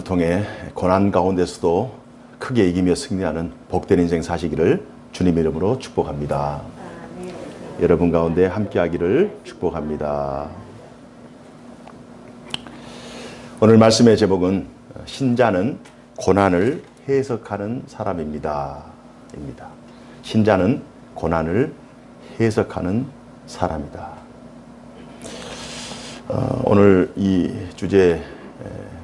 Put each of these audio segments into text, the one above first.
통해 고난 가운데서도 크게 이기며 승리하는 복된 인생 사시기를 주님 이름으로 축복합니다. 여러분 가운데 함께하기를 축복합니다. 오늘 말씀의 제목은 신자는 고난을 해석하는 사람입니다. 신자는 고난을 해석하는 사람이다. 오늘 이 주제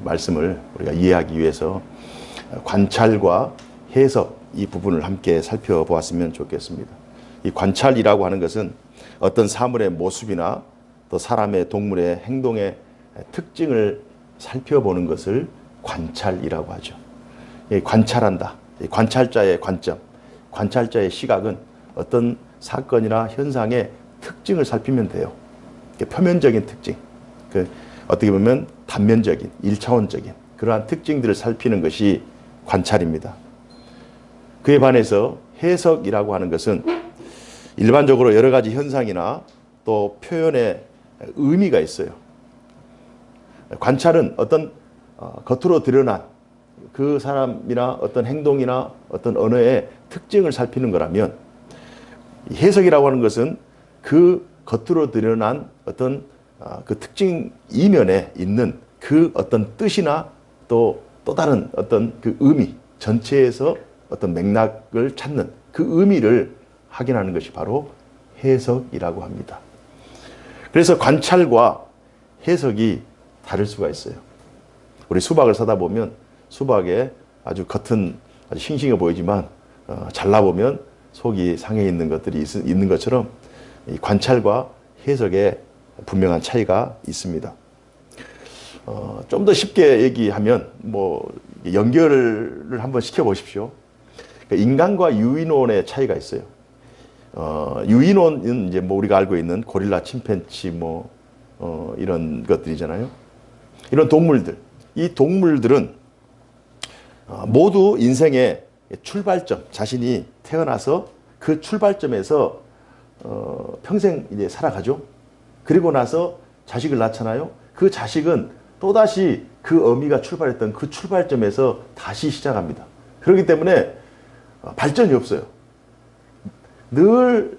말씀을 우리가 이해하기 위해서 관찰과 해석 이 부분을 함께 살펴보았으면 좋겠습니다. 이 관찰이라고 하는 것은 어떤 사물의 모습이나 또 사람의 동물의 행동의 특징을 살펴보는 것을 관찰이라고 하죠. 관찰한다. 관찰자의 관점, 관찰자의 시각은 어떤 사건이나 현상의 특징을 살피면 돼요. 표면적인 특징, 어떻게 보면 단면적인, 1차원적인 그러한 특징들을 살피는 것이 관찰입니다. 그에 반해서 해석이라고 하는 것은 일반적으로 여러 가지 현상이나 또 표현에 의미가 있어요. 관찰은 어떤 겉으로 드러난 그 사람이나 어떤 행동이나 어떤 언어의 특징을 살피는 거라면, 해석이라고 하는 것은 그 겉으로 드러난 어떤 그 특징 이면에 있는 그 어떤 뜻이나 또 다른 어떤 그 의미 전체에서 어떤 맥락을 찾는 그 의미를 확인하는 것이 바로 해석이라고 합니다. 그래서 관찰과 해석이 다를 수가 있어요. 우리 수박을 사다 보면 수박에 아주 겉은 아주 싱싱해 보이지만 잘라보면 속이 상해 있는 것들이 있는 것처럼 이 관찰과 해석에 분명한 차이가 있습니다. 좀 더 쉽게 얘기하면 연결을 한번 시켜보십시오. 인간과 유인원의 차이가 있어요. 유인원은 이제 우리가 알고 있는 고릴라, 침팬치 이런 것들이잖아요. 이런 동물들, 이 동물들은 모두 인생의 출발점, 자신이 태어나서 그 출발점에서 평생 이제 살아가죠. 그리고 나서 자식을 낳잖아요. 그 자식은 또다시 그 어미가 출발했던 그 출발점에서 다시 시작합니다. 그렇기 때문에 발전이 없어요. 늘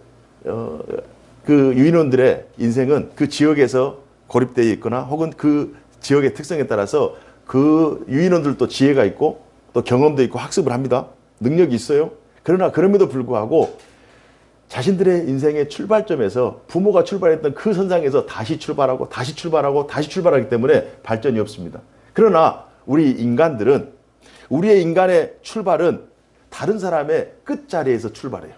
그 유인원들의 인생은 그 지역에서 고립되어 있거나 혹은 그 지역의 특성에 따라서 그 유인원들도 지혜가 있고 또 경험도 있고 학습을 합니다. 능력이 있어요. 그러나 그럼에도 불구하고 자신들의 인생의 출발점에서 부모가 출발했던 그 선상에서 다시 출발하고 다시 출발하고 다시 출발하기 때문에 발전이 없습니다. 그러나 우리 인간들은, 우리의 인간의 출발은 다른 사람의 끝자리에서 출발해요.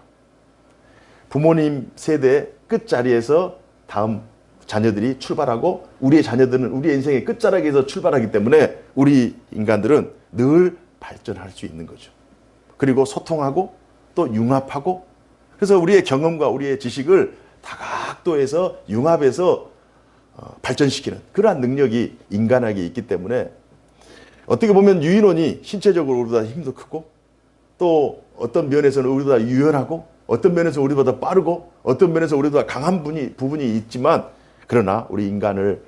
부모님 세대의 끝자리에서 다음 자녀들이 출발하고 우리의 자녀들은 우리의 인생의 끝자락에서 출발하기 때문에 우리 인간들은 늘 발전할 수 있는 거죠. 그리고 소통하고 또 융합하고, 그래서 우리의 경험과 우리의 지식을 다각도에서 융합해서 발전시키는 그러한 능력이 인간에게 있기 때문에 어떻게 보면 유인원이 신체적으로 우리보다 힘도 크고 또 어떤 면에서는 우리보다 유연하고 어떤 면에서 우리보다 빠르고 어떤 면에서 우리보다 강한 부분이 있지만, 그러나 우리 인간을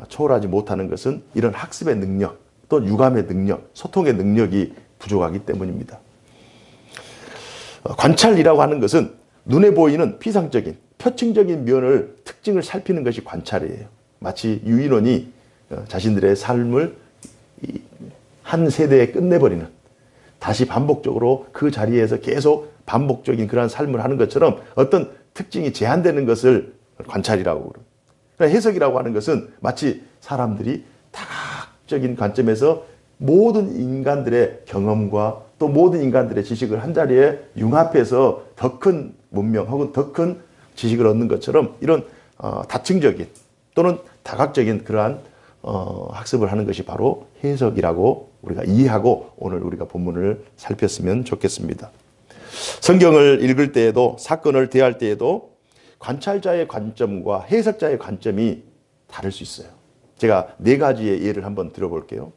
초월하지 못하는 것은 이런 학습의 능력, 또 유감의 능력, 소통의 능력이 부족하기 때문입니다. 관찰이라고 하는 것은 눈에 보이는 피상적인, 표층적인 면을, 특징을 살피는 것이 관찰이에요. 마치 유인원이 자신들의 삶을 한 세대에 끝내버리는, 다시 반복적으로 그 자리에서 계속 반복적인 그러한 삶을 하는 것처럼 어떤 특징이 제한되는 것을 관찰이라고 그래요. 그러니까 해석이라고 하는 것은 마치 사람들이 다각적인 관점에서 모든 인간들의 경험과 또 모든 인간들의 지식을 한자리에 융합해서 더 큰 문명 혹은 더 큰 지식을 얻는 것처럼 이런 다층적인 또는 다각적인 그러한 학습을 하는 것이 바로 해석이라고 우리가 이해하고 오늘 우리가 본문을 살폈으면 좋겠습니다. 성경을 읽을 때에도, 사건을 대할 때에도 관찰자의 관점과 해석자의 관점이 다를 수 있어요. 제가 4가지의 예를 한번 들어볼게요.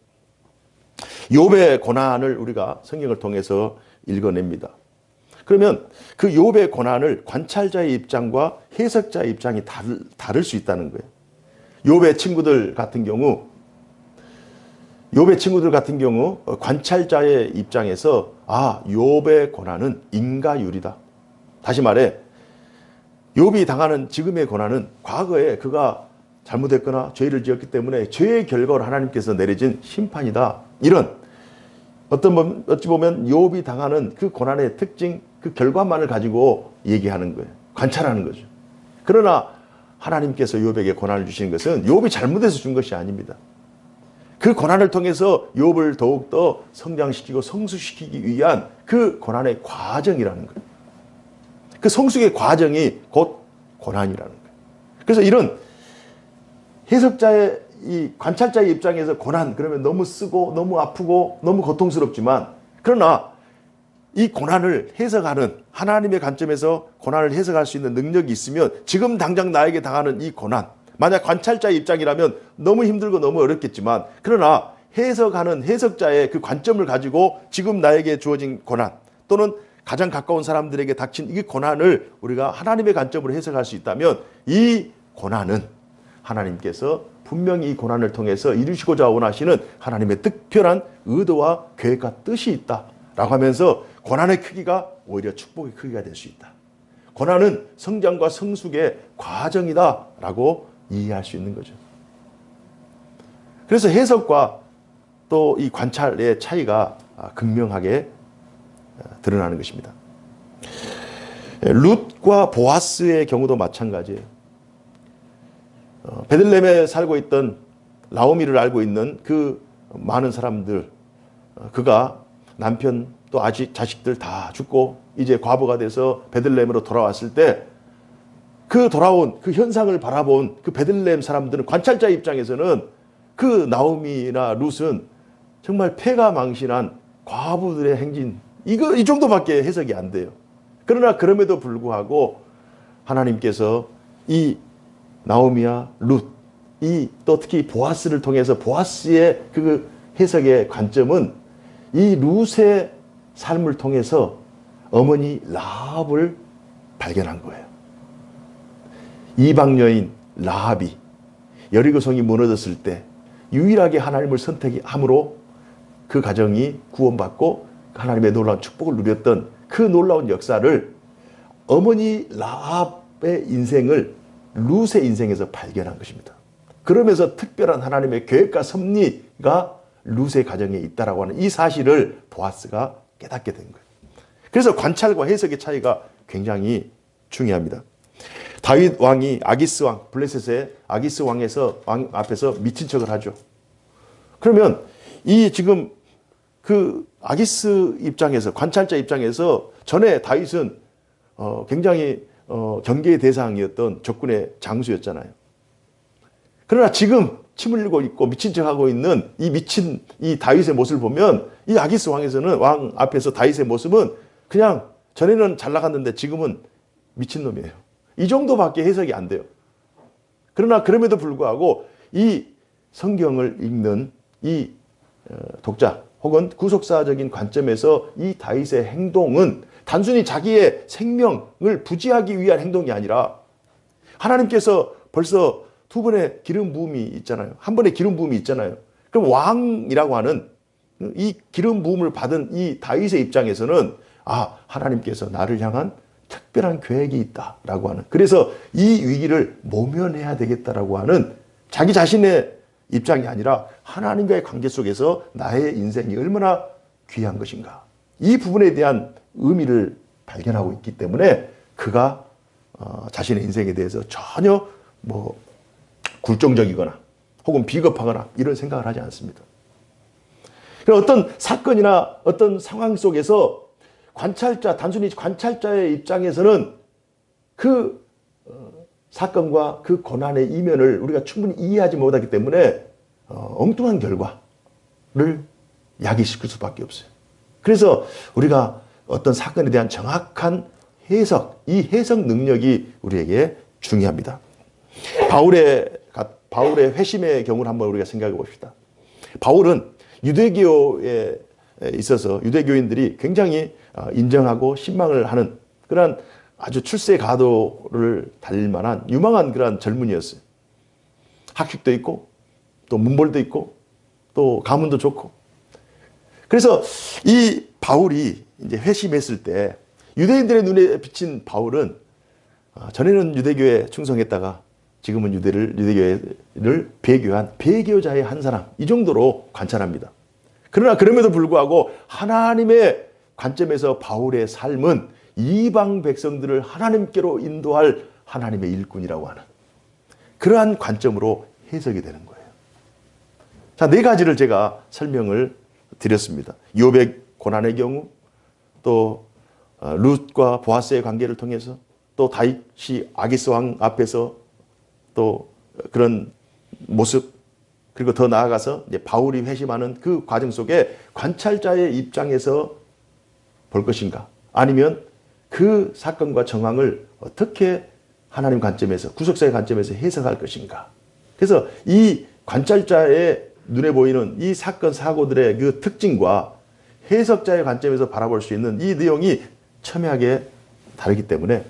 욥의 고난을 우리가 성경을 통해서 읽어냅니다. 그러면 그 욥의 고난을 관찰자의 입장과 해석자의 입장이 다를 수 있다는 거예요. 욥의 친구들 같은 경우 욥의 친구들 같은 경우 관찰자의 입장에서 욥의 고난은 인과율이다. 다시 말해 욥이 당하는 지금의 고난은 과거에 그가 잘못했거나 죄를 지었기 때문에 죄의 결과로 하나님께서 내려진 심판이다. 이런 어찌 보면 욥이 당하는 그 고난의 특징, 그 결과만을 가지고 얘기하는 거예요. 관찰하는 거죠. 그러나 하나님께서 욥에게 고난을 주시는 것은 욥이 잘못해서 준 것이 아닙니다. 그 고난을 통해서 욥을 더욱더 성장시키고 성숙시키기 위한 그 고난의 과정이라는 거예요. 그 성숙의 과정이 곧 고난이라는 거예요. 그래서 이런 해석자의 이 관찰자의 입장에서 고난 그러면 너무 쓰고 너무 아프고 너무 고통스럽지만, 그러나 이 고난을 해석하는 하나님의 관점에서 고난을 해석할 수 있는 능력이 있으면 지금 당장 나에게 당하는 이 고난, 만약 관찰자의 입장이라면 너무 힘들고 너무 어렵겠지만, 그러나 해석하는 해석자의 그 관점을 가지고 지금 나에게 주어진 고난 또는 가장 가까운 사람들에게 닥친 이 고난을 우리가 하나님의 관점으로 해석할 수 있다면 이 고난은 하나님께서 분명히 이 고난을 통해서 이루시고자 원하시는 하나님의 특별한 의도와 계획과 뜻이 있다라고 하면서 고난의 크기가 오히려 축복의 크기가 될 수 있다. 고난은 성장과 성숙의 과정이다라고 이해할 수 있는 거죠. 그래서 해석과 또 이 관찰의 차이가 극명하게 드러나는 것입니다. 룻과 보아스의 경우도 마찬가지예요. 베들레헴에 살고 있던 나오미를 알고 있는 그 많은 사람들, 그가 남편 또 아직 자식들 다 죽고 이제 과부가 돼서 베들레헴으로 돌아왔을 때 그 돌아온 그 현상을 바라본 그 베들레헴 사람들은, 관찰자 입장에서는 그 나오미나 룻은 정말 패가 망신한 과부들의 행진, 이 정도밖에 해석이 안 돼요. 그러나 그럼에도 불구하고 하나님께서 이 나오미와 룻, 또 특히 보아스를 통해서 보아스의 그 해석의 관점은 이 룻의 삶을 통해서 어머니 라합을 발견한 거예요. 이방 여인 라합이 여리고성이 무너졌을 때 유일하게 하나님을 선택함으로 그 가정이 구원받고 하나님의 놀라운 축복을 누렸던 그 놀라운 역사를 어머니 라합의 인생을 룻의 인생에서 발견한 것입니다. 그러면서 특별한 하나님의 계획과 섭리가 룻의 가정에 있다라고 하는 이 사실을 보아스가 깨닫게 된 거예요. 그래서 관찰과 해석의 차이가 굉장히 중요합니다. 다윗 왕이 아기스 왕, 블레셋의 아기스 왕 앞에서 미친 척을 하죠. 그러면 이 지금 그 아기스 입장에서, 관찰자 입장에서 전에 다윗은 굉장히 경계의 대상이었던 적군의 장수였잖아요. 그러나 지금 침 흘리고 있고 미친 척하고 있는 이 다윗의 모습을 보면 이 아기스 왕 앞에서 다윗의 모습은 그냥 전에는 잘 나갔는데 지금은 미친놈이에요. 이 정도밖에 해석이 안 돼요. 그러나 그럼에도 불구하고 이 성경을 읽는 이 독자 혹은 구속사적인 관점에서 이 다윗의 행동은 단순히 자기의 생명을 부지하기 위한 행동이 아니라 하나님께서 벌써 두 번의 기름 부음이 있잖아요. 한 번의 기름 부음이 있잖아요. 그럼 왕이라고 하는 이 기름 부음을 받은 이 다윗의 입장에서는 하나님께서 나를 향한 특별한 계획이 있다라고 하는, 그래서 이 위기를 모면해야 되겠다라고 하는 자기 자신의 입장이 아니라 하나님과의 관계 속에서 나의 인생이 얼마나 귀한 것인가, 이 부분에 대한 의미를 발견하고 있기 때문에 그가 자신의 인생에 대해서 전혀 굴종적이거나 혹은 비겁하거나 이런 생각을 하지 않습니다. 어떤 사건이나 어떤 상황 속에서 단순히 관찰자의 입장에서는 그 사건과 그 고난의 이면을 우리가 충분히 이해하지 못하기 때문에 엉뚱한 결과를 야기시킬 수밖에 없어요. 그래서 우리가 어떤 사건에 대한 정확한 해석, 이 해석 능력이 우리에게 중요합니다. 바울의 회심의 경우를 한번 우리가 생각해 봅시다. 바울은 유대교에 있어서 유대교인들이 굉장히 인정하고 신망을 하는 그런 아주 출세 가도를 달릴 만한 유망한 그런 젊은이였어요. 학식도 있고 또 문벌도 있고 또 가문도 좋고. 그래서 이 바울이 이제 회심했을 때 유대인들의 눈에 비친 바울은 전에는 유대교에 충성했다가 지금은 유대교회를 배교한 배교자의 한 사람, 이 정도로 관찰합니다. 그러나 그럼에도 불구하고 하나님의 관점에서 바울의 삶은 이방 백성들을 하나님께로 인도할 하나님의 일꾼이라고 하는 그러한 관점으로 해석이 되는 거예요. 자, 네 가지를 제가 설명을 드렸습니다. 욥의 고난의 경우, 또 룻과 보아스의 관계를 통해서, 또 다윗이 아기스 왕 앞에서 또 그런 모습, 그리고 더 나아가서 이제 바울이 회심하는 그 과정 속에 관찰자의 입장에서 볼 것인가, 아니면 그 사건과 정황을 어떻게 하나님 관점에서, 구속사의 관점에서 해석할 것인가. 그래서 이 관찰자의 눈에 보이는 이 사건 사고들의 그 특징과 해석자의 관점에서 바라볼 수 있는 이 내용이 첨예하게 다르기 때문에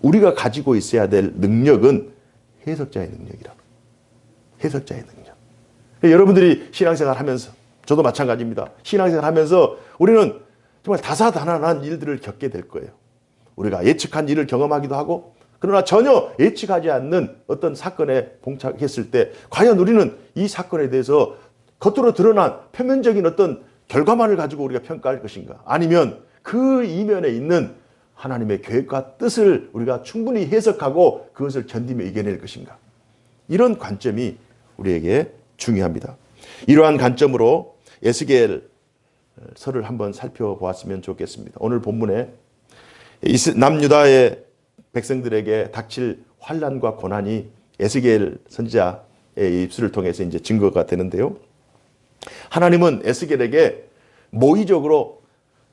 우리가 가지고 있어야 될 능력은 해석자의 능력이라고. 해석자의 능력. 여러분들이 신앙생활 하면서, 저도 마찬가지입니다. 신앙생활 하면서 우리는 정말 다사다난한 일들을 겪게 될 거예요. 우리가 예측한 일을 경험하기도 하고, 그러나 전혀 예측하지 않는 어떤 사건에 봉착했을 때 과연 우리는 이 사건에 대해서 겉으로 드러난 표면적인 어떤 결과만을 가지고 우리가 평가할 것인가, 아니면 그 이면에 있는 하나님의 계획과 뜻을 우리가 충분히 해석하고 그것을 견디며 이겨낼 것인가. 이런 관점이 우리에게 중요합니다. 이러한 관점으로 에스겔서를 한번 살펴보았으면 좋겠습니다. 오늘 본문에 남유다의 백성들에게 닥칠 환난과 고난이 에스겔 선지자의 입술을 통해서 이제 증거가 되는데요. 하나님은 에스겔에게 모의적으로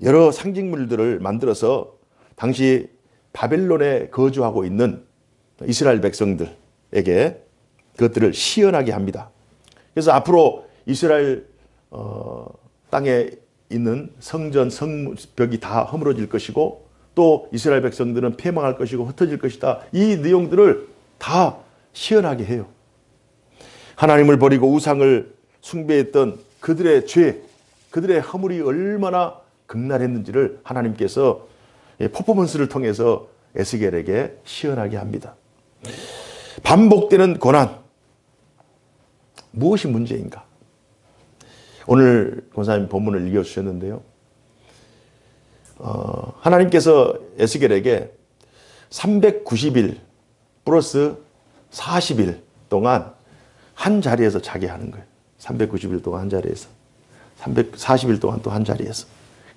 여러 상징물들을 만들어서 당시 바벨론에 거주하고 있는 이스라엘 백성들에게 그것들을 시연하게 합니다. 그래서 앞으로 이스라엘 땅에 있는 성전, 성벽이 다 허물어질 것이고, 또 이스라엘 백성들은 패망할 것이고 흩어질 것이다. 이 내용들을 다 시연하게 해요. 하나님을 버리고 우상을 숭배했던 그들의 죄, 그들의 허물이 얼마나 극날했는지를 하나님께서 퍼포먼스를 통해서 에스겔에게 시연하게 합니다. 반복되는 고난, 무엇이 문제인가? 오늘 권사님 본문을 읽어주셨는데요. 하나님께서 에스겔에게 390일 플러스 40일 동안 한 자리에서 자게 하는 거예요. 390일 동안 한 자리에서, 340일 동안 또 한 자리에서.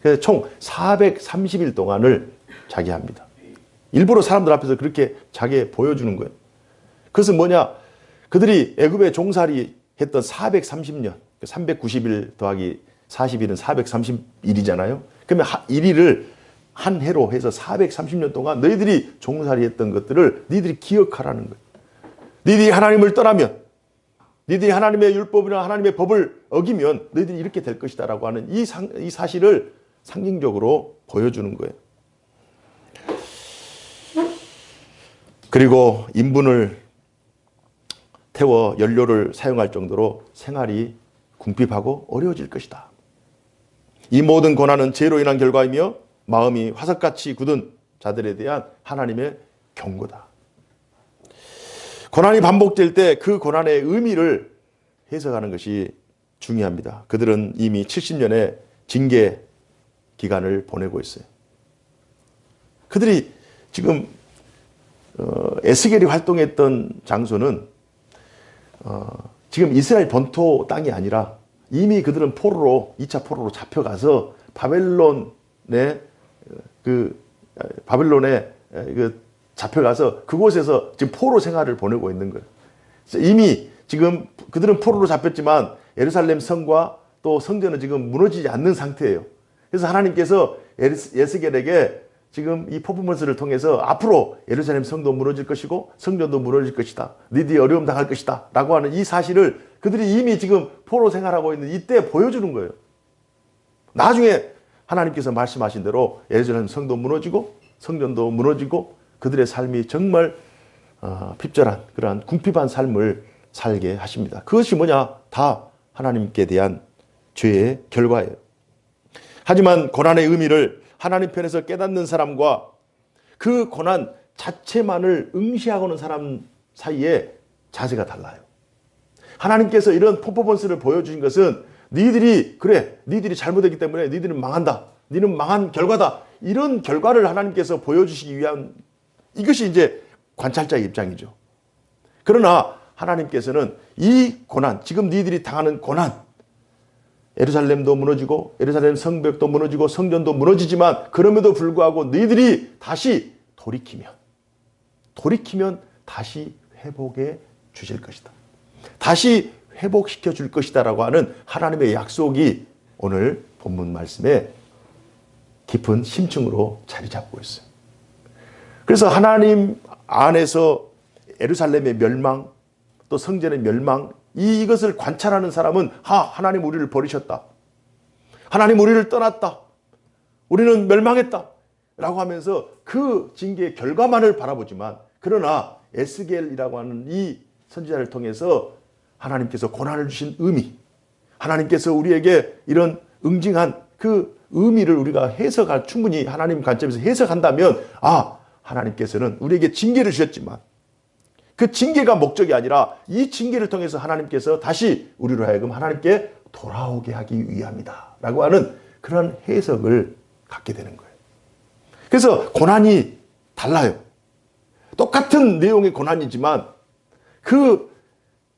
그래서 총 430일 동안을 자게 합니다. 일부러 사람들 앞에서 그렇게 자게 보여주는 거예요. 그것은 뭐냐? 그들이 애굽에 종살이 했던 430년, 390일 더하기 40일은 430일이잖아요. 그러면 1일을 한 해로 해서 430년 동안 너희들이 종살이 했던 것들을 너희들이 기억하라는 거예요. 너희들이 하나님을 떠나면, 너희들이 하나님의 율법이나 하나님의 법을 어기면 너희들이 이렇게 될 것이다 라고 하는 이 사실을 상징적으로 보여주는 거예요. 그리고 인분을 태워 연료를 사용할 정도로 생활이 궁핍하고 어려워질 것이다. 이 모든 고난은 죄로 인한 결과이며 마음이 화석같이 굳은 자들에 대한 하나님의 경고다. 고난이 반복될 때 그 고난의 의미를 해석하는 것이 중요합니다. 그들은 이미 70년의 징계 기간을 보내고 있어요. 그들이 지금 에스겔이 활동했던 장소는 지금 이스라엘 본토 땅이 아니라 이미 그들은 포로로, 2차 포로로 잡혀가서 바벨론에 잡혀가서 그곳에서 지금 포로 생활을 보내고 있는 거예요. 이미 지금 그들은 포로로 잡혔지만 예루살렘 성과 또 성전은 지금 무너지지 않는 상태예요. 그래서 하나님께서 에스겔에게 지금 이 퍼포먼스를 통해서 앞으로 예루살렘 성도 무너질 것이고 성전도 무너질 것이다. 너희들이 어려움 당할 것이다. 라고 하는 이 사실을 그들이 이미 지금 포로 생활하고 있는 이때 보여주는 거예요. 나중에 하나님께서 말씀하신 대로 예루살렘 성도 무너지고 성전도 무너지고 그들의 삶이 정말 핍절한 그러한 궁핍한 삶을 살게 하십니다. 그것이 뭐냐? 다 하나님께 대한 죄의 결과예요. 하지만 고난의 의미를 하나님 편에서 깨닫는 사람과 그 고난 자체만을 응시하고는 사람 사이에 자세가 달라요. 하나님께서 이런 퍼포먼스를 보여주신 것은 니들이 잘못했기 때문에 니들은 망한다. 니는 망한 결과다. 이런 결과를 하나님께서 보여주시기 위한, 이것이 이제 관찰자의 입장이죠. 그러나 하나님께서는 이 고난, 지금 니들이 당하는 고난, 예루살렘도 무너지고 예루살렘 성벽도 무너지고 성전도 무너지지만 그럼에도 불구하고 너희들이 다시 돌이키면 다시 회복해 주실 것이다. 다시 회복시켜 줄 것이다 라고 하는 하나님의 약속이 오늘 본문 말씀에 깊은 심층으로 자리 잡고 있어요. 그래서 하나님 안에서 예루살렘의 멸망, 또 성전의 멸망, 이것을 관찰하는 사람은 하나님 우리를 버리셨다. 하나님 우리를 떠났다. 우리는 멸망했다. 라고 하면서 그 징계의 결과만을 바라보지만, 그러나 에스겔이라고 하는 이 선지자를 통해서 하나님께서 고난을 주신 의미, 하나님께서 우리에게 이런 응징한 그 의미를 우리가 충분히 하나님 관점에서 해석한다면, 하나님께서는 우리에게 징계를 주셨지만 그 징계가 목적이 아니라 이 징계를 통해서 하나님께서 다시 우리로 하여금 하나님께 돌아오게 하기 위함이다 라고 하는 그런 해석을 갖게 되는 거예요. 그래서 고난이 달라요. 똑같은 내용의 고난이지만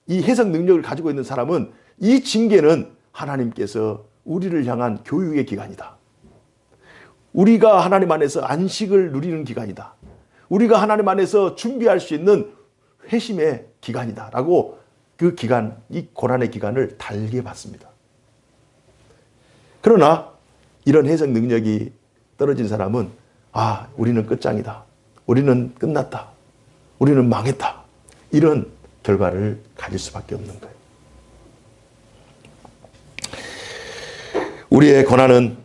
이 해석 능력을 가지고 있는 사람은 이 징계는 하나님께서 우리를 향한 교육의 기간이다. 우리가 하나님 안에서 안식을 누리는 기간이다. 우리가 하나님 안에서 준비할 수 있는 회심의 기간이다 라고 그 기간, 이 고난의 기간을 달게 받습니다. 그러나 이런 해석 능력이 떨어진 사람은 우리는 끝장이다. 우리는 끝났다. 우리는 망했다. 이런 결과를 가질 수밖에 없는 거예요. 우리의 고난은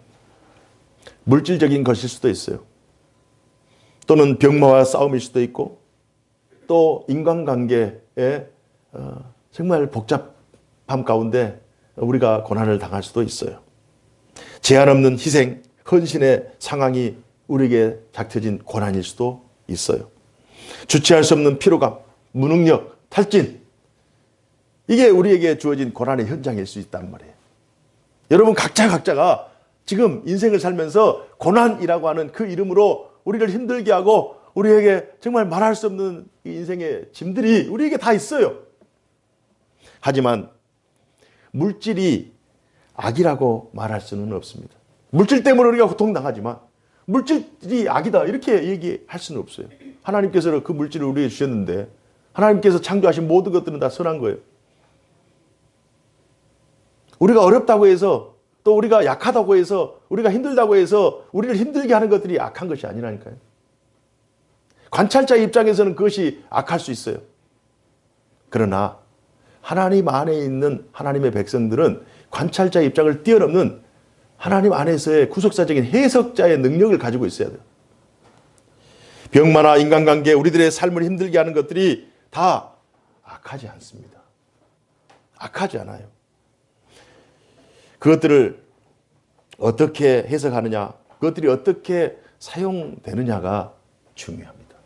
물질적인 것일 수도 있어요. 또는 병마와 싸움일 수도 있고, 또 인간관계에 정말 복잡함 가운데 우리가 고난을 당할 수도 있어요. 제한 없는 희생, 헌신의 상황이 우리에게 닥쳐진 고난일 수도 있어요. 주체할 수 없는 피로감, 무능력, 탈진, 이게 우리에게 주어진 고난의 현장일 수 있단 말이에요. 여러분 각자가 지금 인생을 살면서 고난이라고 하는 그 이름으로 우리를 힘들게 하고 우리에게 정말 말할 수 없는 인생의 짐들이 우리에게 다 있어요. 하지만 물질이 악이라고 말할 수는 없습니다. 물질 때문에 우리가 고통당하지만 물질이 악이다 이렇게 얘기할 수는 없어요. 하나님께서는 그 물질을 우리에게 주셨는데, 하나님께서 창조하신 모든 것들은 다 선한 거예요. 우리가 어렵다고 해서, 또 우리가 약하다고 해서, 우리가 힘들다고 해서 우리를 힘들게 하는 것들이 악한 것이 아니라니까요. 관찰자의 입장에서는 그것이 악할 수 있어요. 그러나 하나님 안에 있는 하나님의 백성들은 관찰자의 입장을 뛰어넘는 하나님 안에서의 구속사적인 해석자의 능력을 가지고 있어야 돼요. 병마나 인간관계, 우리들의 삶을 힘들게 하는 것들이 다 악하지 않습니다. 악하지 않아요. 그것들을 어떻게 해석하느냐, 그것들이 어떻게 사용되느냐가 중요합니다.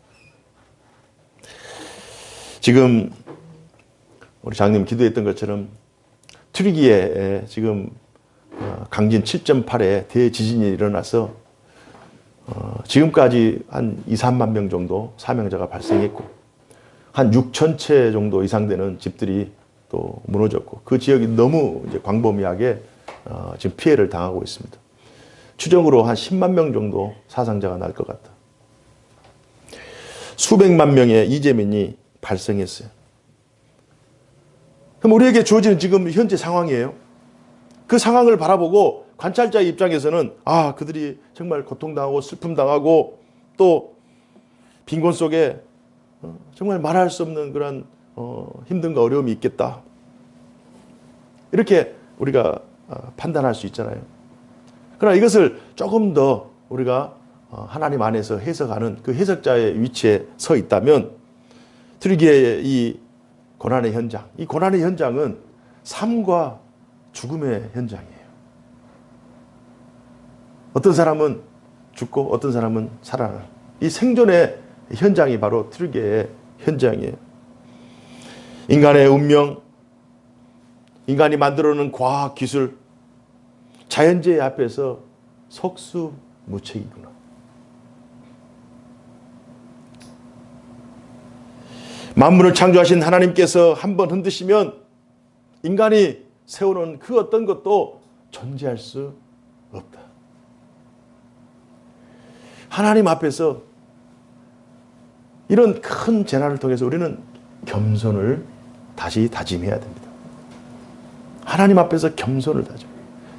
지금 우리 장님 기도했던 것처럼 튀르기에 지금 강진 7.8에 대지진이 일어나서 지금까지 한 2, 3만 명 정도 사망자가 발생했고, 한 6천 채 정도 이상 되는 집들이 또 무너졌고, 그 지역이 너무 이제 광범위하게 지금 피해를 당하고 있습니다. 추정으로 한 10만 명 정도 사상자가 날 것 같다. 수백만 명의 이재민이 발생했어요. 그럼 우리에게 주어지는 지금 현재 상황이에요. 그 상황을 바라보고 관찰자의 입장에서는 그들이 정말 고통당하고 슬픔당하고 또 빈곤 속에 정말 말할 수 없는 그런 힘든과 어려움이 있겠다. 이렇게 우리가 판단할 수 있잖아요. 그러나 이것을 조금 더 우리가 하나님 안에서 해석하는 그 해석자의 위치에 서 있다면, 튀르기의 이 고난의 현장, 이 고난의 현장은 삶과 죽음의 현장이에요. 어떤 사람은 죽고 어떤 사람은 살아나는 이 생존의 현장이 바로 트루게의 현장이에요. 인간의 운명, 인간이 만들어놓은 과학 기술, 자연재해 앞에서 속수무책이구나. 만물을 창조하신 하나님께서 한번 흔드시면 인간이 세워놓은 그 어떤 것도 존재할 수 없다. 하나님 앞에서 이런 큰 재난을 통해서 우리는 겸손을 다시 다짐해야 됩니다. 하나님 앞에서 겸손을 다져.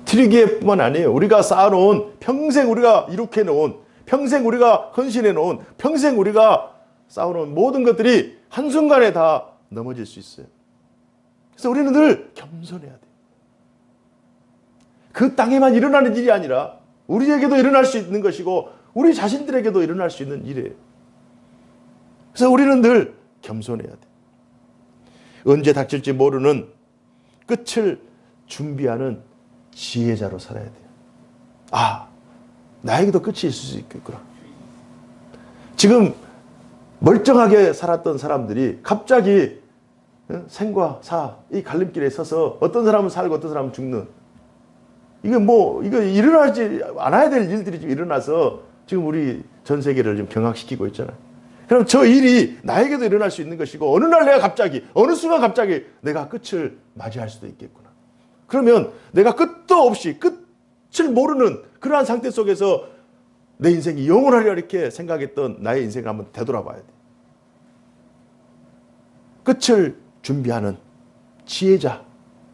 트리기에뿐만 아니에요. 우리가 쌓아놓은, 평생 우리가 이룩해 놓은, 평생 우리가 헌신해 놓은, 평생 우리가 쌓아놓은 모든 것들이 한순간에 다 넘어질 수 있어요. 그래서 우리는 늘 겸손해야 돼요. 그 땅에만 일어나는 일이 아니라 우리에게도 일어날 수 있는 것이고 우리 자신들에게도 일어날 수 있는 일이에요. 그래서 우리는 늘 겸손해야 돼요. 언제 닥칠지 모르는 끝을 준비하는 지혜자로 살아야 돼요. 아, 나에게도 끝이 있을 수 있겠구나. 지금 멀쩡하게 살았던 사람들이 갑자기 생과 사, 이 갈림길에 서서 어떤 사람은 살고 어떤 사람은 죽는, 이거 일어나지 않아야 될 일들이 좀 일어나서 지금 우리 전 세계를 좀 경악시키고 있잖아요. 그럼 저 일이 나에게도 일어날 수 있는 것이고 어느 날 내가 갑자기, 어느 순간 갑자기 내가 끝을 맞이할 수도 있겠구나. 그러면 내가 끝도 없이 끝을 모르는 그러한 상태 속에서 내 인생이 영원하리라 이렇게 생각했던 나의 인생을 한번 되돌아봐야 돼. 끝을 준비하는 지혜자,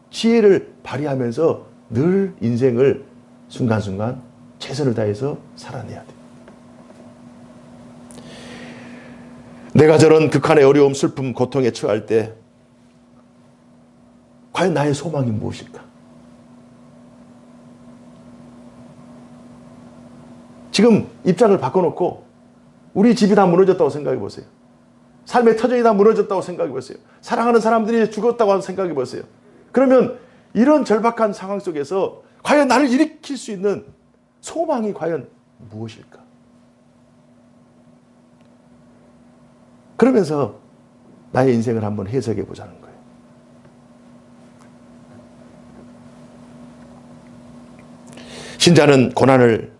지혜를 발휘하면서 늘 인생을 순간순간 최선을 다해서 살아내야 돼. 내가 저런 극한의 어려움, 슬픔, 고통에 처할 때 과연 나의 소망이 무엇일까? 지금 입장을 바꿔놓고 우리 집이 다 무너졌다고 생각해 보세요. 삶의 터전이 다 무너졌다고 생각해 보세요. 사랑하는 사람들이 죽었다고 생각해 보세요. 그러면 이런 절박한 상황 속에서 과연 나를 일으킬 수 있는 소망이 과연 무엇일까? 그러면서 나의 인생을 한번 해석해 보자는 거예요. 신자는 고난을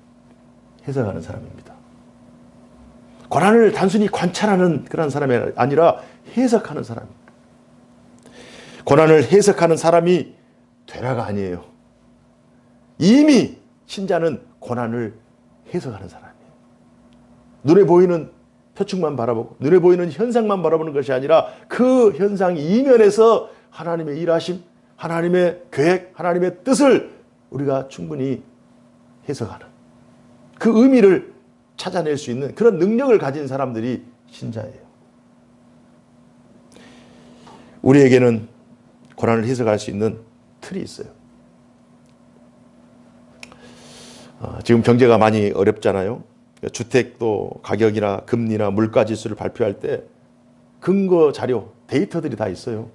해석하는 사람입니다. 고난을 단순히 관찰하는 그런 사람이 아니라 해석하는 사람입니다. 고난을 해석하는 사람이 되라가 아니에요. 이미 신자는 고난을 해석하는 사람이에요. 눈에 보이는 표층만 바라보고 눈에 보이는 현상만 바라보는 것이 아니라 그 현상 이면에서 하나님의 일하심, 하나님의 계획, 하나님의 뜻을 우리가 충분히 해석하는 그 의미를 찾아낼 수 있는 그런 능력을 가진 사람들이 신자예요. 우리에게는 고난을 해석할 수 있는 틀이 있어요. 지금 경제가 많이 어렵잖아요. 주택도 가격이나 금리나 물가 지수를 발표할 때 근거 자료, 데이터들이 다 있어요.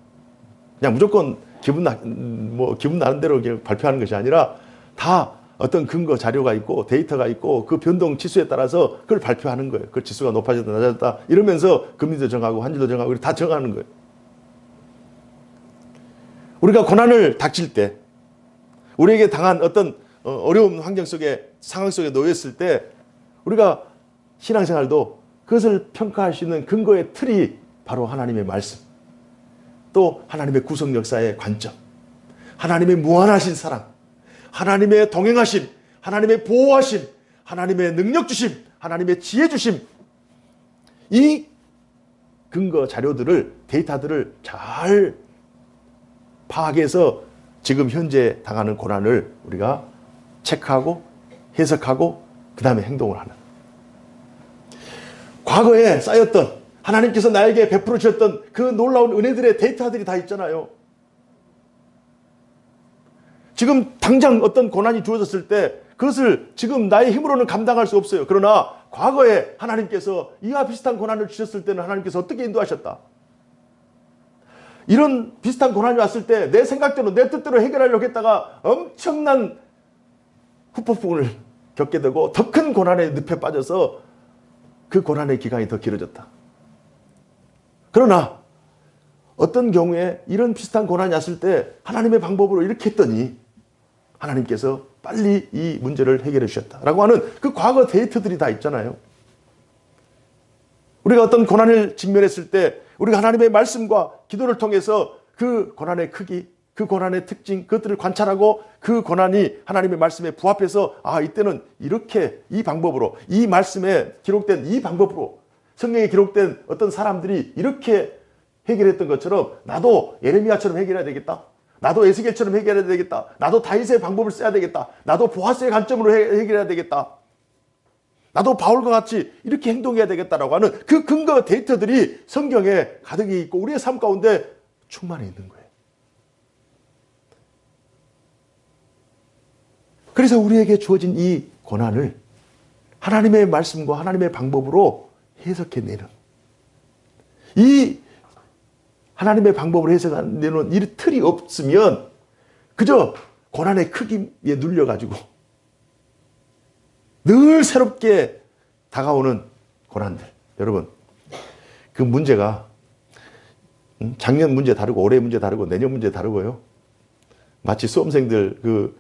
그냥 무조건 기분 나는 대로 발표하는 것이 아니라 다 어떤 근거 자료가 있고 데이터가 있고 그 변동 지수에 따라서 그걸 발표하는 거예요. 그 지수가 높아졌다 낮아졌다 이러면서 금리도 정하고 환율도 정하고 다 정하는 거예요. 우리가 고난을 닥칠 때 우리에게 당한 어떤 어려운 환경 속에 상황 속에 놓였을 때 우리가 신앙생활도 그것을 평가할 수 있는 근거의 틀이 바로 하나님의 말씀, 또 하나님의 구속 역사의 관점, 하나님의 무한하신 사랑, 하나님의 동행하심, 하나님의 보호하심, 하나님의 능력 주심, 하나님의 지혜 주심, 이 근거 자료들을, 데이터들을 잘 파악해서 지금 현재 당하는 고난을 우리가 체크하고 해석하고 그 다음에 행동을 하는, 과거에 쌓였던 하나님께서 나에게 베풀어 주셨던 그 놀라운 은혜들의 데이터들이 다 있잖아요. 지금 당장 어떤 고난이 주어졌을 때 그것을 지금 나의 힘으로는 감당할 수 없어요. 그러나 과거에 하나님께서 이와 비슷한 고난을 주셨을 때는 하나님께서 어떻게 인도하셨다. 이런 비슷한 고난이 왔을 때 내 생각대로 내 뜻대로 해결하려고 했다가 엄청난 후폭풍을 겪게 되고 더 큰 고난의 늪에 빠져서 그 고난의 기간이 더 길어졌다. 그러나 어떤 경우에 이런 비슷한 고난이 왔을 때 하나님의 방법으로 이렇게 했더니 하나님께서 빨리 이 문제를 해결해 주셨다라고 하는 그 과거 데이터들이 다 있잖아요. 우리가 어떤 고난을 직면했을 때 우리가 하나님의 말씀과 기도를 통해서 그 고난의 크기, 그 고난의 특징, 그것들을 관찰하고 그 고난이 하나님의 말씀에 부합해서 이때는 이렇게 이 방법으로 이 말씀에 기록된 이 방법으로 성경에 기록된 어떤 사람들이 이렇게 해결했던 것처럼 나도 예레미야처럼 해결해야 되겠다. 나도 에스겔처럼 해결해야 되겠다. 나도 다윗의 방법을 써야 되겠다. 나도 보아스의 관점으로 해결해야 되겠다. 나도 바울과 같이 이렇게 행동해야 되겠다라고 하는 그 근거 데이터들이 성경에 가득히 있고 우리의 삶 가운데 충만해 있는 거예요. 그래서 우리에게 주어진 이 고난을 하나님의 말씀과 하나님의 방법으로 해석해내는 이 하나님의 방법으로 해석하는 이 틀이 없으면 그저 고난의 크기에 눌려가지고 늘 새롭게 다가오는 고난들. 여러분, 그 문제가 작년 문제 다르고 올해 문제 다르고 내년 문제 다르고요. 마치 수험생들 그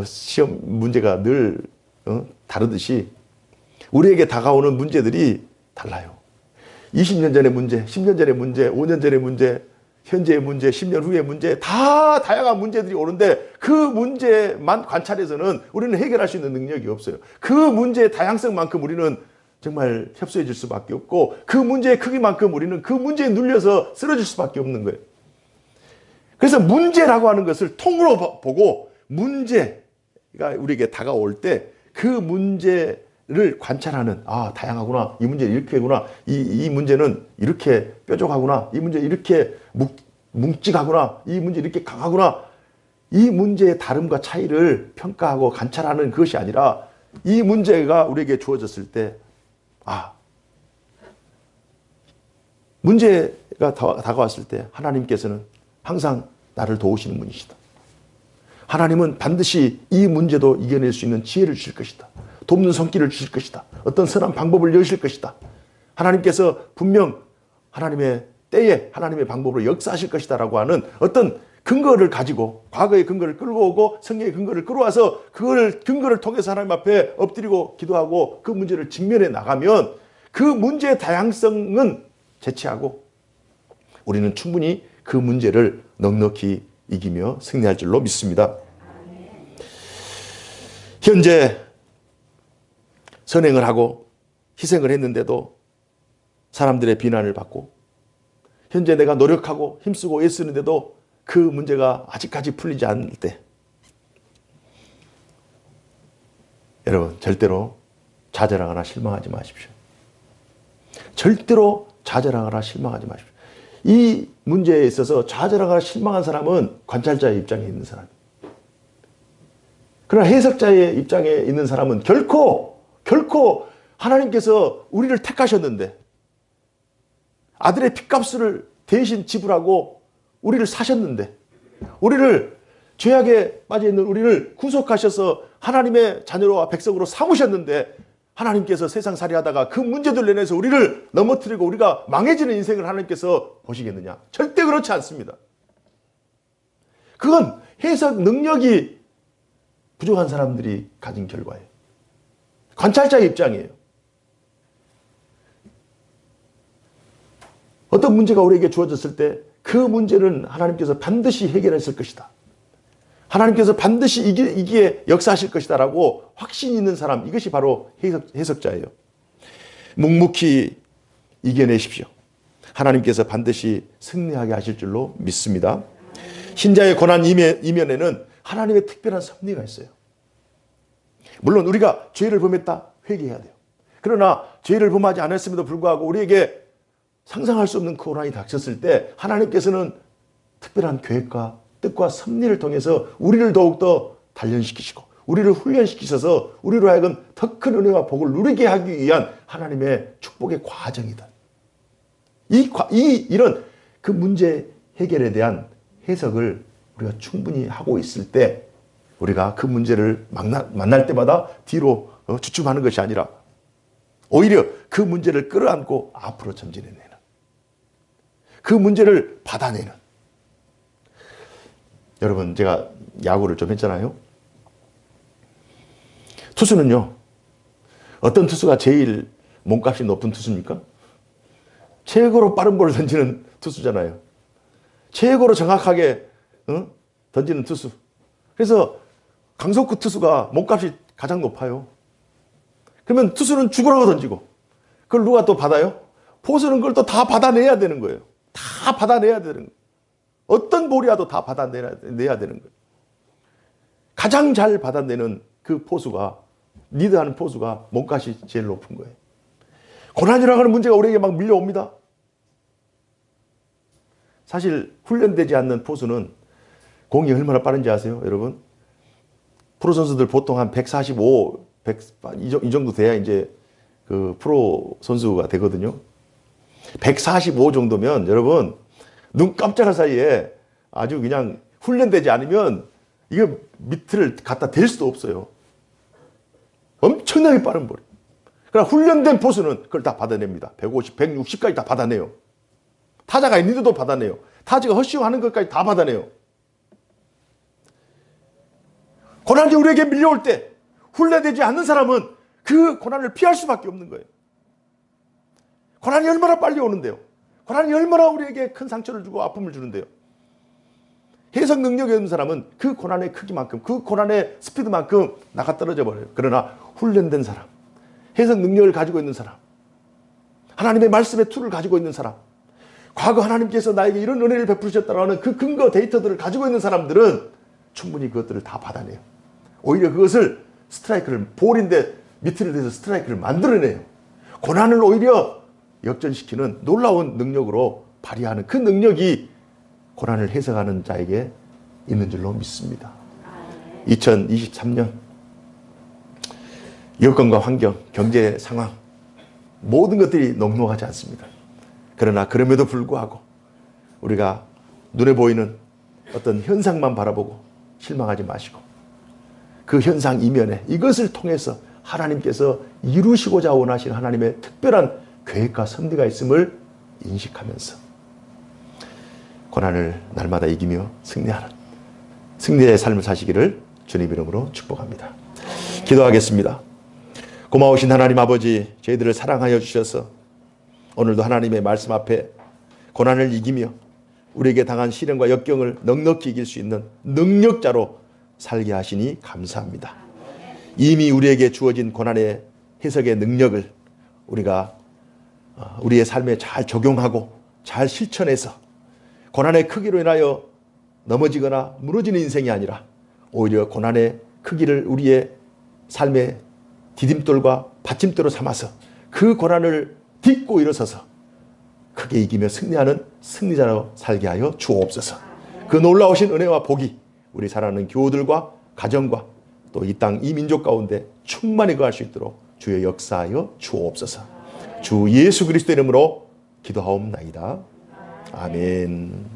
시험 문제가 늘 다르듯이 우리에게 다가오는 문제들이 달라요. 20년 전의 문제, 10년 전의 문제, 5년 전의 문제, 현재의 문제, 10년 후의 문제, 다 다양한 문제들이 오는데 그 문제만 관찰해서는 우리는 해결할 수 있는 능력이 없어요. 그 문제의 다양성만큼 우리는 정말 협소해질 수밖에 없고 그 문제의 크기만큼 우리는 그 문제에 눌려서 쓰러질 수밖에 없는 거예요. 그래서 문제라고 하는 것을 통으로 보고 문제가 우리에게 다가올 때 그 문제를 관찰하는 다양하구나. 이 문제는 이렇게 하구나. 이 문제는 이렇게 뾰족하구나. 이 문제는 이렇게 뭉직하구나. 이 문제 이렇게 강하구나. 이 문제의 다름과 차이를 평가하고 관찰하는 것이 아니라 이 문제가 우리에게 주어졌을 때 문제가 다가왔을 때 하나님께서는 항상 나를 도우시는 분이시다. 하나님은 반드시 이 문제도 이겨낼 수 있는 지혜를 주실 것이다. 돕는 손길을 주실 것이다. 어떤 선한 방법을 여실 것이다. 하나님께서 분명 하나님의 때에 하나님의 방법으로 역사하실 것이다 라고 하는 어떤 근거를 가지고 과거의 근거를 끌고 오고 성경의 근거를 끌어와서 그걸 근거를 통해서 하나님 앞에 엎드리고 기도하고 그 문제를 직면해 나가면 그 문제의 다양성은 제치하고 우리는 충분히 그 문제를 넉넉히 이기며 승리할 줄로 믿습니다. 현재 선행을 하고 희생을 했는데도 사람들의 비난을 받고 현재 내가 노력하고 힘쓰고 애쓰는데도 그 문제가 아직까지 풀리지 않을 때 여러분 절대로 좌절하거나 실망하지 마십시오. 절대로 좌절하거나 실망하지 마십시오. 이 문제에 있어서 좌절하거나 실망한 사람은 관찰자의 입장에 있는 사람. 그러나 해석자의 입장에 있는 사람은 결코 하나님께서 우리를 택하셨는데 아들의 핏값을 대신 지불하고 우리를 사셨는데 우리를 죄악에 빠져있는 우리를 구속하셔서 하나님의 자녀와 백성으로 삼으셨는데 하나님께서 세상살이 하다가 그 문제들 내내서 우리를 넘어뜨리고 우리가 망해지는 인생을 하나님께서 보시겠느냐? 절대 그렇지 않습니다. 그건 해석 능력이 부족한 사람들이 가진 결과예요. 관찰자의 입장이에요. 어떤 문제가 우리에게 주어졌을 때 그 문제는 하나님께서 반드시 해결했을 것이다. 하나님께서 반드시 이기에 역사하실 것이다 라고 확신 있는 사람, 이것이 바로 해석자예요. 묵묵히 이겨내십시오. 하나님께서 반드시 승리하게 하실 줄로 믿습니다. 신자의 고난 이면에는 하나님의 특별한 섭리가 있어요. 물론 우리가 죄를 범했다 회개해야 돼요. 그러나 죄를 범하지 않았음에도 불구하고 우리에게 상상할 수 없는 고난이 닥쳤을 때 하나님께서는 특별한 계획과 뜻과 섭리를 통해서 우리를 더욱더 단련시키시고 우리를 훈련시키셔서 우리로 하여금 더 큰 은혜와 복을 누리게 하기 위한 하나님의 축복의 과정이다. 이런 그 문제 해결에 대한 해석을 우리가 충분히 하고 있을 때 우리가 그 문제를 만날 때마다 뒤로 주춤하는 것이 아니라 오히려 그 문제를 끌어안고 앞으로 전진해내는, 그 문제를 받아내는. 여러분, 제가 야구를 좀 했잖아요. 투수는요, 어떤 투수가 제일 몸값이 높은 투수입니까? 최고로 빠른 볼을 던지는 투수잖아요. 최고로 정확하게 던지는 투수. 그래서 강속구 투수가 몸값이 가장 높아요. 그러면 투수는 죽으라고 던지고 그걸 누가 또 받아요? 포수는 그걸 또 다 받아내야 되는 거예요. 다 받아내야 되는 거예요. 어떤 볼이 와도 다 받아내야 되는 거예요. 가장 잘 받아내는 그 포수가, 리드하는 포수가 몸값이 제일 높은 거예요. 고난이라고 하는 문제가 우리에게 막 밀려옵니다. 사실 훈련되지 않는 포수는 공이 얼마나 빠른지 아세요, 여러분? 프로 선수들 보통 한 145, 100, 이 정도 돼야 이제 그 프로 선수가 되거든요. 145 정도면 여러분 눈 깜짝할 사이에 아주 그냥 훈련되지 않으면 이게 밑을 갖다 댈 수도 없어요. 엄청나게 빠른 볼이. 그러나 훈련된 포수는 그걸 다 받아냅니다. 150, 160까지 다 받아내요. 타자가 있는데도 받아내요. 타자가 허쉬하는 것까지 다 받아내요. 고난이 우리에게 밀려올 때 훈련되지 않는 사람은 그 고난을 피할 수밖에 없는 거예요. 고난이 얼마나 빨리 오는데요. 고난이 얼마나 우리에게 큰 상처를 주고 아픔을 주는데요. 해석 능력이 없는 사람은 그 고난의 크기만큼, 그 고난의 스피드만큼 나가 떨어져 버려요. 그러나 훈련된 사람, 해석 능력을 가지고 있는 사람, 하나님의 말씀의 툴을 가지고 있는 사람, 과거 하나님께서 나에게 이런 은혜를 베푸셨다는 그 근거 데이터들을 가지고 있는 사람들은 충분히 그것들을 다 받아내요. 오히려 그것을 스트라이크를, 볼인데 밑을 대서 스트라이크를 만들어내요. 고난을 오히려 역전시키는 놀라운 능력으로 발휘하는 그 능력이 고난을 해석하는 자에게 있는 줄로 믿습니다. 2023년 여건과 환경, 경제 상황 모든 것들이 녹록하지 않습니다. 그러나 그럼에도 불구하고 우리가 눈에 보이는 어떤 현상만 바라보고 실망하지 마시고 그 현상 이면에 이것을 통해서 하나님께서 이루시고자 원하시는 하나님의 특별한 계획과 섭리가 있음을 인식하면서 고난을 날마다 이기며 승리하는 승리의 삶을 사시기를 주님 이름으로 축복합니다. 기도하겠습니다. 고마우신 하나님 아버지, 저희들을 사랑하여 주셔서 오늘도 하나님의 말씀 앞에 고난을 이기며 우리에게 당한 시련과 역경을 넉넉히 이길 수 있는 능력자로 살게 하시니 감사합니다. 이미 우리에게 주어진 고난의 해석의 능력을 우리가 우리의 삶에 잘 적용하고 잘 실천해서 고난의 크기로 인하여 넘어지거나 무너지는 인생이 아니라 오히려 고난의 크기를 우리의 삶의 디딤돌과 받침대로 삼아서 그 고난을 딛고 일어서서 크게 이기며 승리하는 승리자로 살게 하여 주옵소서. 그 놀라우신 은혜와 복이 우리 사랑하는 교우들과 가정과 또 이 땅 이 민족 가운데 충만히 거할 수 있도록 주의 역사하여 주옵소서. 주 예수 그리스도 이름으로 기도하옵나이다. 아멘.